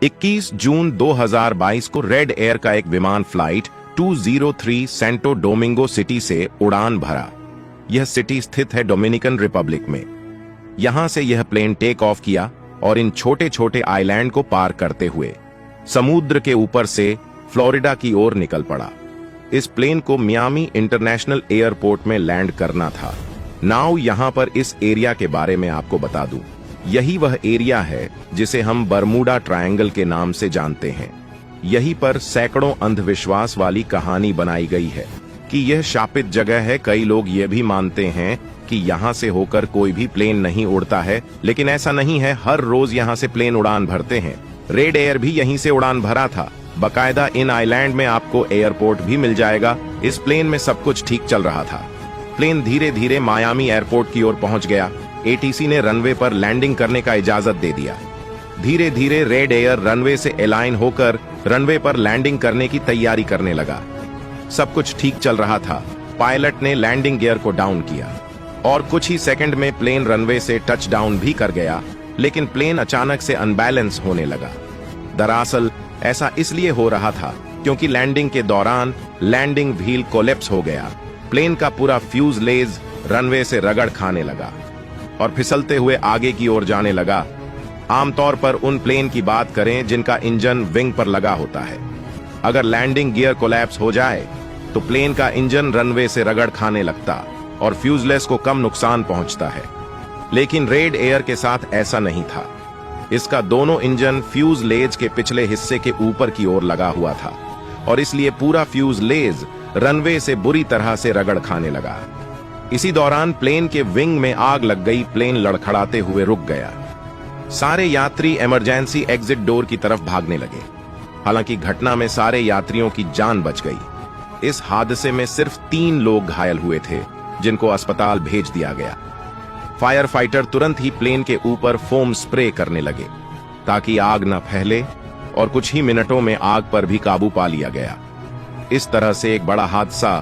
21 जून 2022 को red air का एक विमान फ्लाइट 203 सेंटो डोमिंगो सिटी से उड़ान भरा। यह सिटी स्थित है डोमिनिकन रिपब्लिक में। यहां से यह प्लेन टेक ऑफ किया और इन छोटे छोटे आइलैंड को पार करते हुए समुद्र के ऊपर से फ्लोरिडा की ओर निकल पड़ा। इस प्लेन को मियामी इंटरनेशनल एयरपोर्ट में लैंड करना था। नाउ यहां पर इस एरिया के बारे में आपको बता दूं, यही वह एरिया है जिसे हम बरमूडा ट्रायंगल के नाम से जानते हैं। यहीं पर सैकड़ों अंधविश्वास वाली कहानी बनाई गई है कि यह शापित जगह है। कई लोग यह भी मानते हैं कि यहां से होकर कोई भी प्लेन नहीं उड़ता है, लेकिन ऐसा नहीं है। हर रोज यहां से प्लेन उड़ान भरते हैं। रेड एयर भी यहीं से उड़ान भरा था। बकायदा इन आइलैंड में आपको एयरपोर्ट भी मिल जाएगा। इस प्लेन में सब कुछ ठीक चल रहा था। प्लेन धीरे धीरे मायामी एयरपोर्ट की ओर पहुंच गया। एटीसी ने रनवे पर लैंडिंग करने का इजाजत दे दिया। धीरे धीरे रेड एयर रनवे से अलाइन होकर रनवे पर लैंडिंग करने की तैयारी करने लगा। सब कुछ ठीक चल रहा था। पायलट ने लैंडिंग गियर को डाउन किया और कुछ ही सेकंड में प्लेन रनवे से टच डाउन भी कर गया, लेकिन प्लेन अचानक से अनबैलेंस होने लगा। दरअसल ऐसा इसलिए हो रहा था क्योंकि लैंडिंग के दौरान लैंडिंग व्हील कोलैप्स हो गया। प्लेन का पूरा फ्यूजलेज रनवे से रगड़ खाने लगा और फिसलते हुए आगे की ओर जाने लगा। आमतौर पर उन प्लेन की बात करें जिनका इंजन विंग पर लगा होता है। अगर लैंडिंग गियर कोलैप्स हो जाए तो प्लेन का इंजन रनवे से रगड़ खाने लगता और फ्यूजलेस को कम नुकसान पहुंचता है। लेकिन रेड एयर के साथ ऐसा नहीं था। इसका दोनों इंजन फ्यूजलेज के पिछले हिस्से के ऊपर की ओर लगा हुआ था और इसलिए पूरा फ्यूजलेज रनवे से बुरी तरह से रगड़ खाने लगा। इसी दौरान प्लेन के विंग में आग लग गई। प्लेन लड़खड़ाते हुए रुक गया। सारे यात्री इमरजेंसी एग्जिट डोर की तरफ भागने लगे। हालांकि घटना में सारे यात्रियों की जान बच गई। इस हादसे में सिर्फ 3 लोग घायल हुए थे, जिनको अस्पताल भेज दिया गया। फायर फाइटर तुरंत ही प्लेन के ऊपर फोम स्प्रे करने लगे ताकि आग न फैले और कुछ ही मिनटों में आग पर भी काबू पा लिया गया। इस तरह से एक बड़ा हादसा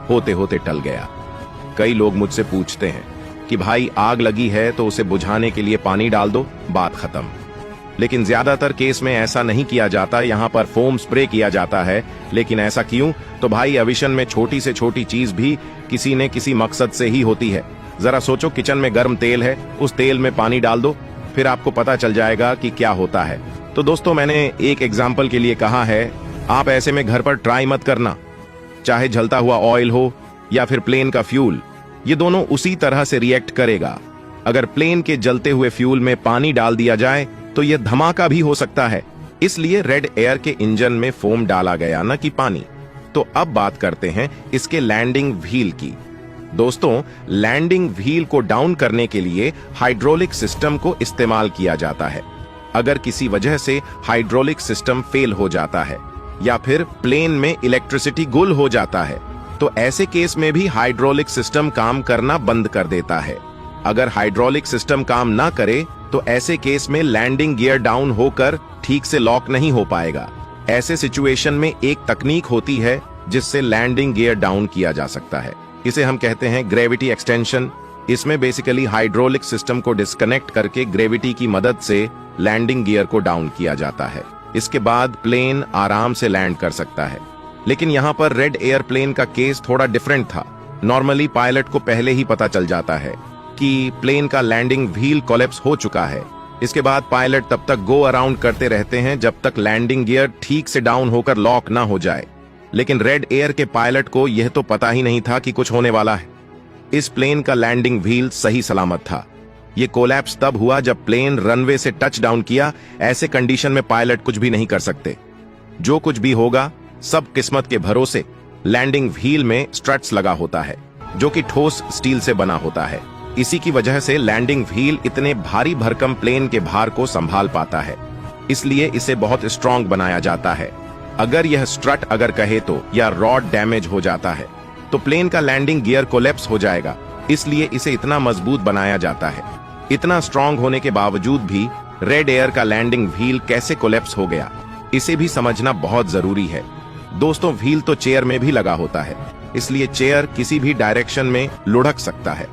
होते होते टल गया। कई लोग मुझसे पूछते हैं कि भाई आग लगी है तो उसे बुझाने के लिए पानी डाल दो, बात खत्म। लेकिन ज्यादातर केस में ऐसा नहीं किया जाता। यहाँ पर फोम स्प्रे किया जाता है। लेकिन ऐसा क्यों? तो भाई एविएशन में छोटी से छोटी चीज भी किसी न किसी मकसद से ही होती है। जरा सोचो, किचन में गर्म तेल है, उस तेल में पानी डाल दो, फिर आपको पता चल जाएगा कि क्या होता है। तो दोस्तों, मैंने एक एग्जाम्पल के लिए कहा है, आप ऐसे में घर पर ट्राई मत करना। चाहे जलता हुआ ऑयल हो या फिर प्लेन का फ्यूल, ये दोनों उसी तरह से रिएक्ट करेगा। अगर प्लेन के जलते हुए फ्यूल में पानी डाल दिया जाए तो यह धमाका भी हो सकता है। इसलिए रेड एयर के इंजन में फोम डाला गया, न कि पानी। तो अब बात करते हैं इसके लैंडिंग व्हील की। दोस्तों, लैंडिंग व्हील को डाउन करने के लिए हाइड्रोलिक सिस्टम को इस्तेमाल किया जाता है। अगर किसी वजह से हाइड्रोलिक सिस्टम फेल हो जाता है या फिर प्लेन में इलेक्ट्रिसिटी गुल हो जाता है तो ऐसे केस में भी हाइड्रोलिक सिस्टम काम करना बंद कर देता है। अगर हाइड्रोलिक सिस्टम काम ना करे तो ऐसे केस में लैंडिंग गियर डाउन होकर ठीक से लॉक नहीं हो पाएगा। ऐसे सिचुएशन में एक तकनीक होती है जिससे लैंडिंग गियर डाउन किया जा सकता है। इसे हम कहते हैं ग्रेविटी एक्सटेंशन। इसमें बेसिकली हाइड्रोलिक सिस्टम को डिस्कनेक्ट करके ग्रेविटी की मदद से लैंडिंग गियर को डाउन किया जाता है। इसके बाद प्लेन आराम से लैंड कर सकता है। लेकिन यहाँ पर रेड एयर प्लेन का केस थोड़ा डिफरेंट था। नॉर्मली पायलट को पहले ही पता चल जाता है कि प्लेन का लैंडिंग व्हील कोलैप्स हो चुका है। इसके बाद पायलट तब तक गो अराउंड करते रहते हैं जब तक लैंडिंग गियर ठीक से डाउन होकर लॉक ना हो जाए। लेकिन रेड एयर के पायलट को यह तो पता ही नहीं था कि कुछ होने वाला है। इस प्लेन का लैंडिंग व्हील सही सलामत था। यह कोलैप्स तब हुआ जब प्लेन रनवे से टच डाउन किया। ऐसे कंडीशन में पायलट कुछ भी नहीं कर सकते। जो कुछ भी होगा सब किस्मत के भरोसे। लैंडिंग व्हील में स्ट्रट्स लगा होता है जो कि ठोस स्टील से बना होता है। इसी की वजह से लैंडिंग व्हील इतने भारी भरकम प्लेन के भार को संभाल पाता है। इसलिए इसे बहुत स्ट्रांग बनाया जाता है। अगर यह स्ट्रट अगर कहे तो या रॉड डैमेज हो जाता है तो प्लेन का लैंडिंग गियर कोलैप्स हो जाएगा। इसलिए इसे इतना मजबूत बनाया जाता है। इतना स्ट्रांग होने के बावजूद भी रेड एयर का लैंडिंग व्हील कैसे कोलैप्स हो गया, इसे भी समझना बहुत जरूरी है। दोस्तों, व्हील तो चेयर में भी लगा होता है, इसलिए चेयर किसी भी डायरेक्शन में लुढ़क सकता है।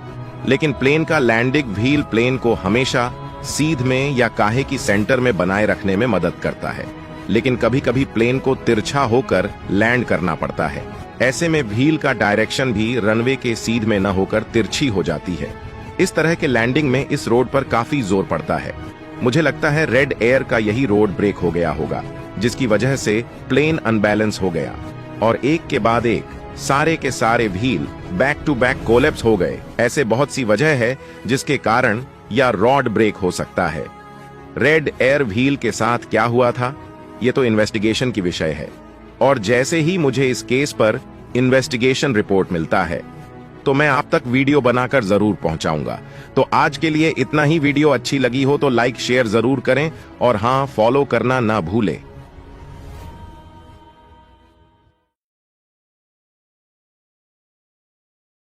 लेकिन प्लेन का लैंडिंग व्हील प्लेन को हमेशा सीध में या काहे की सेंटर में बनाए रखने में मदद करता है, लेकिन कभी कभी प्लेन को तिरछा होकर लैंड करना पड़ता है। ऐसे में व्हील का डायरेक्शन भी रनवे के सीध में न होकर तिरछी हो जाती है। इस तरह के लैंडिंग में इस रोड पर काफी जोर पड़ता है। मुझे लगता है रेड एयर का यही रोड ब्रेक हो गया होगा, जिसकी वजह से प्लेन अनबैलेंस हो गया और एक के बाद एक सारे के सारे wheel back to back collapse हो गए। ऐसे बहुत सी वजह है जिसके कारण या रॉड ब्रेक हो सकता है। रेड एयर व्हील के साथ क्या हुआ था, ये तो इन्वेस्टिगेशन की विषय है, और जैसे ही मुझे इस केस पर इन्वेस्टिगेशन रिपोर्ट मिलता है तो मैं आप तक वीडियो बनाकर जरूर पहुंचाऊंगा। तो आज के लिए इतना ही। वीडियो अच्छी लगी हो तो लाइक शेयर जरूर करें और हाँ, फॉलो करना ना भूलें।